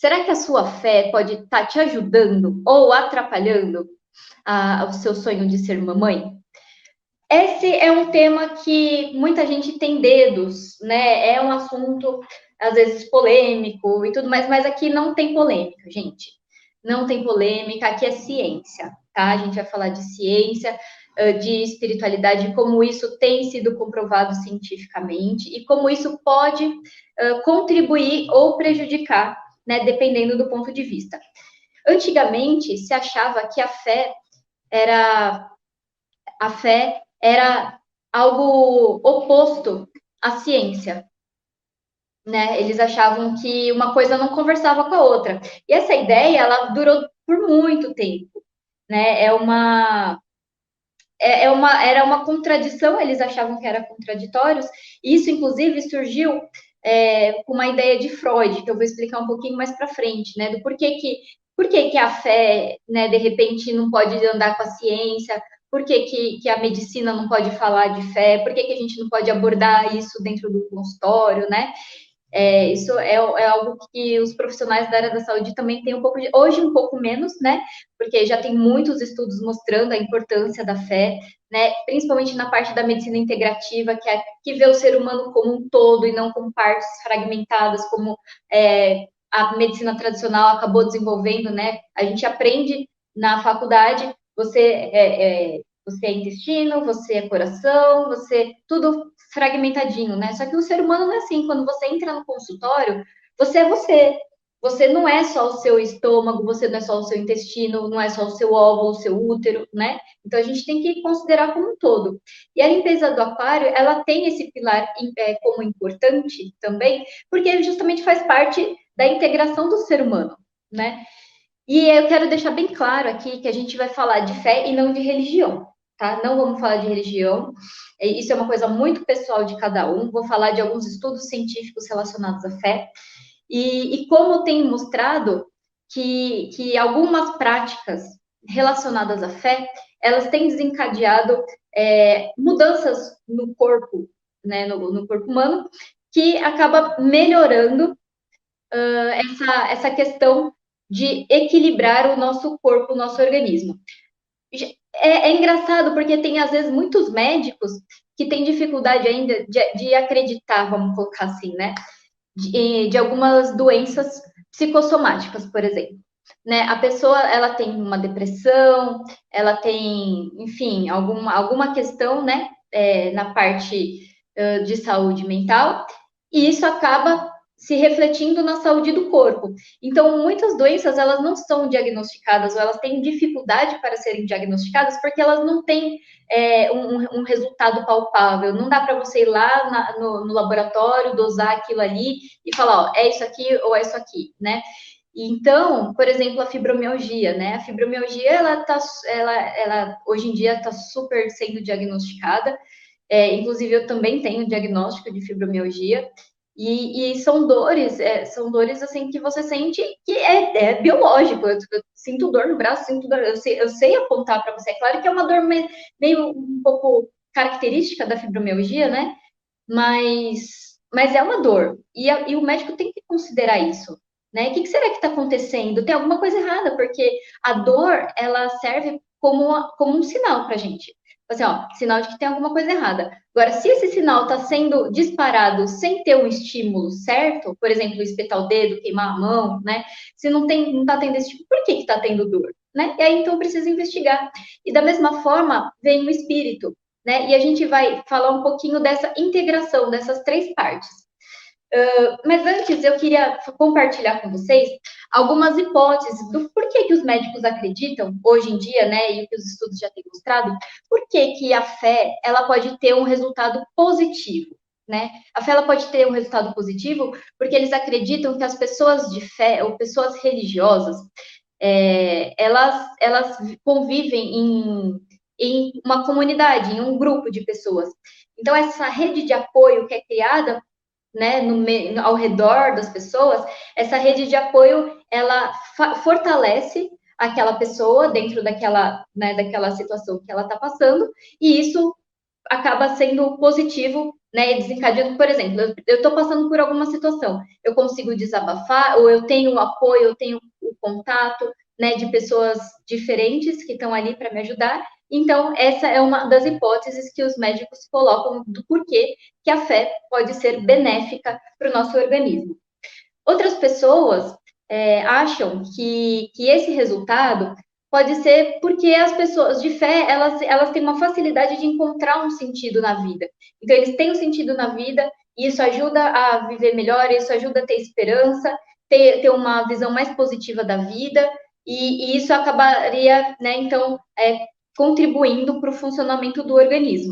Será que a sua fé pode estar te ajudando ou atrapalhando o seu sonho de ser mamãe? Esse é um tema que muita gente tem dedos, né? É um assunto, às vezes, polêmico e tudo mais, mas aqui não tem polêmica, gente. Não tem polêmica, aqui é ciência, tá? A gente vai falar de ciência, de espiritualidade, como isso tem sido comprovado cientificamente e como isso pode contribuir ou prejudicar, né? Dependendo do ponto de vista. Antigamente, se achava que era a fé era algo oposto à ciência, né? Eles achavam que uma coisa não conversava com a outra. E essa ideia, ela durou por muito tempo, né? Era uma contradição, eles achavam que era contraditórios, e isso, inclusive, surgiu com uma ideia de Freud, que eu vou explicar um pouquinho mais para frente, né? Do por que a fé, né, de repente, não pode andar com a ciência, por que a medicina não pode falar de fé, por que a gente não pode abordar isso dentro do consultório, né? Isso é algo que os profissionais da área da saúde também têm um pouco de, hoje um pouco menos, né? Porque já tem muitos estudos mostrando a importância da fé, né? Principalmente na parte da medicina integrativa, que vê o ser humano como um todo e não como partes fragmentadas, como a medicina tradicional acabou desenvolvendo, né? A gente aprende na faculdade, você é intestino, você é coração, você tudo fragmentadinho, né? Só que o ser humano não é assim. Quando você entra no consultório, você é você. Você não é só o seu estômago, você não é só o seu intestino, não é só o seu óvulo, o seu útero, né? Então a gente tem que considerar como um todo. E a limpeza do aquário, ela tem esse pilar como importante também, porque ele justamente faz parte da integração do ser humano, né? E eu quero deixar bem claro aqui que a gente vai falar de fé e não de religião, tá? Não vamos falar de religião. Isso é uma coisa muito pessoal de cada um. Vou falar de alguns estudos científicos relacionados à fé e como tem mostrado que algumas práticas relacionadas à fé, elas têm desencadeado mudanças no corpo, né, no corpo humano, que acaba melhorando essa questão de equilibrar o nosso corpo, o nosso organismo. É engraçado porque tem, às vezes, muitos médicos que têm dificuldade ainda de acreditar, vamos colocar assim, né? De algumas doenças psicossomáticas, por exemplo. Né? A pessoa, ela tem uma depressão, ela tem, enfim, alguma questão, né? Na parte de saúde mental, e isso acaba se refletindo na saúde do corpo. Então, muitas doenças, elas não são diagnosticadas, ou elas têm dificuldade para serem diagnosticadas, porque elas não têm um resultado palpável. Não dá para você ir lá no laboratório, dosar aquilo ali e falar, ó, é isso aqui ou é isso aqui, né? Então, por exemplo, a fibromialgia, né? A fibromialgia, ela hoje em dia está super sendo diagnosticada. Inclusive, eu também tenho diagnóstico de fibromialgia. E são dores assim que você sente que é biológico. Eu sinto dor no braço, sinto dor, eu sei apontar para você. É claro que é uma dor meio um pouco característica da fibromialgia, né? Mas é uma dor. E o médico tem que considerar isso. Né? O que será que está acontecendo? Tem alguma coisa errada, porque a dor ela serve como um sinal para a gente. Assim, ó, sinal de que tem alguma coisa errada. Agora, se esse sinal está sendo disparado sem ter um estímulo certo, por exemplo, espetar o dedo, queimar a mão, né? Se não está tendo esse tipo, por que está tendo dor? Né? E aí, então, precisa investigar. E da mesma forma, vem o espírito, né? E a gente vai falar um pouquinho dessa integração dessas três partes. Mas antes eu queria compartilhar com vocês algumas hipóteses do porquê que os médicos acreditam hoje em dia, né, e que os estudos já têm mostrado, por que a fé ela pode ter um resultado positivo, né? A fé ela pode ter um resultado positivo porque eles acreditam que as pessoas de fé ou pessoas religiosas elas convivem em uma comunidade, em um grupo de pessoas. Então, essa rede de apoio que é criada, né, ao redor das pessoas, essa rede de apoio, ela fortalece aquela pessoa dentro daquela, né, daquela situação que ela está passando, e isso acaba sendo positivo né, desencadeando, por exemplo, eu estou passando por alguma situação, eu consigo desabafar, ou eu tenho o apoio, eu tenho o contato, né, de pessoas diferentes que estão ali para me ajudar. Então, essa é uma das hipóteses que os médicos colocam do porquê que a fé pode ser benéfica para o nosso organismo. Outras pessoas acham que esse resultado pode ser porque as pessoas de fé, elas têm uma facilidade de encontrar um sentido na vida. Então, eles têm um sentido na vida, e isso ajuda a viver melhor, isso ajuda a ter esperança, ter uma visão mais positiva da vida, e isso acabaria, né, então, contribuindo para o funcionamento do organismo.